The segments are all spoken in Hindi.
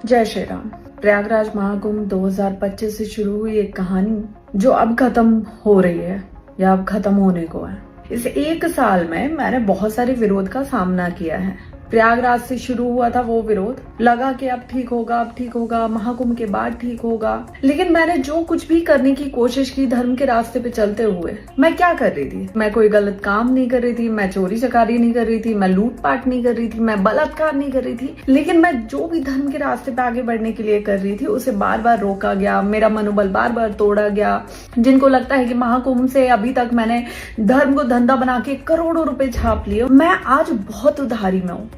जय श्री राम। प्रयागराज महाकुंभ 2025 से शुरू हुई एक कहानी जो अब खत्म हो रही है या अब खत्म होने को है। इस एक साल में मैंने बहुत सारे विरोध का सामना किया है। प्रयागराज से शुरू हुआ था वो विरोध, लगा कि अब ठीक होगा, महाकुंभ के बाद ठीक होगा। लेकिन मैंने जो कुछ भी करने की कोशिश की धर्म के रास्ते पे चलते हुए, मैं क्या कर रही थी? मैं कोई गलत काम नहीं कर रही थी, मैं चोरी चकारी नहीं कर रही थी, मैं लूटपाट नहीं कर रही थी, मैं बलात्कार नहीं कर रही थी। लेकिन मैं जो भी धर्म के रास्ते पे आगे बढ़ने के लिए कर रही थी उसे बार बार रोका गया, मेरा मनोबल बार बार तोड़ा गया। जिनको लगता है कि महाकुंभ से अभी तक मैंने धर्म को धंधा बना के करोड़ों रुपए छाप लिए, मैं आज बहुत उधारी में हूँ।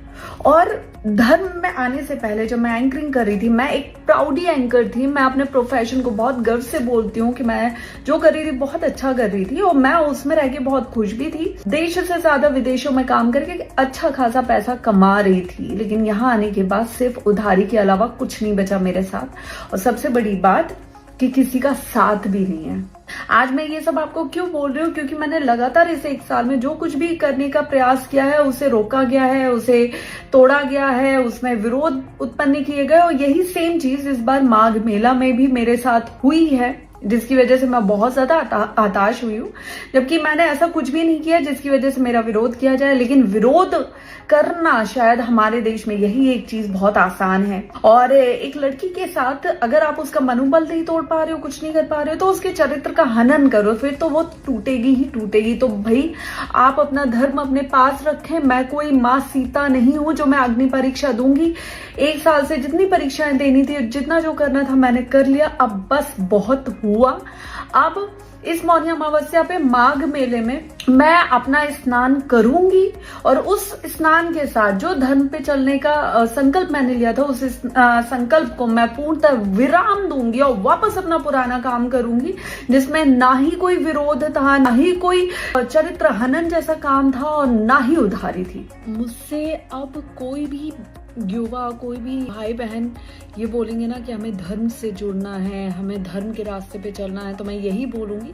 और धर्म में आने से पहले जब मैं एंकरिंग कर रही थी, मैं एक प्राउडी एंकर थी। मैं अपने प्रोफेशन को बहुत गर्व से बोलती हूँ कि मैं जो कर रही थी बहुत अच्छा कर रही थी और मैं उसमें रह के बहुत खुश भी थी। देश से ज्यादा विदेशों में काम करके अच्छा खासा पैसा कमा रही थी। लेकिन यहाँ आने के बाद सिर्फ उधारी के अलावा कुछ नहीं बचा मेरे साथ। और सबसे बड़ी बात कि किसी का साथ भी नहीं है। आज मैं ये सब आपको क्यों बोल रही हूँ? क्योंकि मैंने लगातार इस एक साल में जो कुछ भी करने का प्रयास किया है उसे रोका गया है, उसे तोड़ा गया है, उसमें विरोध उत्पन्न किए गए। और यही सेम चीज इस बार माघ मेला में भी मेरे साथ हुई है, जिसकी वजह से मैं बहुत ज्यादा हताश हुई हूँ। जबकि मैंने ऐसा कुछ भी नहीं किया जिसकी वजह से मेरा विरोध किया जाए। लेकिन विरोध करना शायद हमारे देश में यही एक चीज बहुत आसान है। और एक लड़की के साथ अगर आप उसका मनोबल नहीं तोड़ पा रहे हो, कुछ नहीं कर पा रहे हो, तो उसके चरित्र का हनन करो, फिर तो वो टूटेगी ही टूटेगी। तो भाई आप अपना धर्म अपने पास रखें। मैं कोई माँ सीता नहीं हूं जो मैं अग्नि परीक्षा दूंगी। एक साल से जितनी परीक्षाएं देनी थी, जितना जो करना था मैंने कर लिया। अब बस बहुत हुआ। अब इस मौनी अमावस्या पे माघ मेले में मैं अपना स्नान करूंगी और उस स्नान के साथ जो धर्म पे चलने का संकल्प मैंने लिया था, उस संकल्प को मैं पूर्णतः विराम दूंगी और वापस अपना पुराना काम करूंगी, जिसमें ना ही कोई विरोध था, ना ही कोई चरित्र हनन जैसा काम था और ना ही उधारी थी। मुझसे अब कोई भी युवा, कोई भी भाई बहन ये बोलेंगे ना कि हमें धर्म से जुड़ना है, हमें धर्म के रास्ते पे चलना है, तो मैं यही बोलूंगी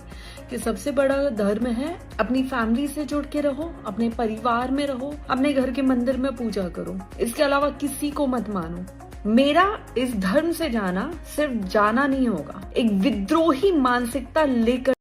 कि सबसे बड़ा धर्म है अपनी फैमिली से जुड़ के रहो, अपने परिवार में रहो, अपने घर के मंदिर में पूजा करो। इसके अलावा किसी को मत मानो। मेरा इस धर्म से जाना सिर्फ जाना नहीं होगा, एक विद्रोही मानसिकता लेकर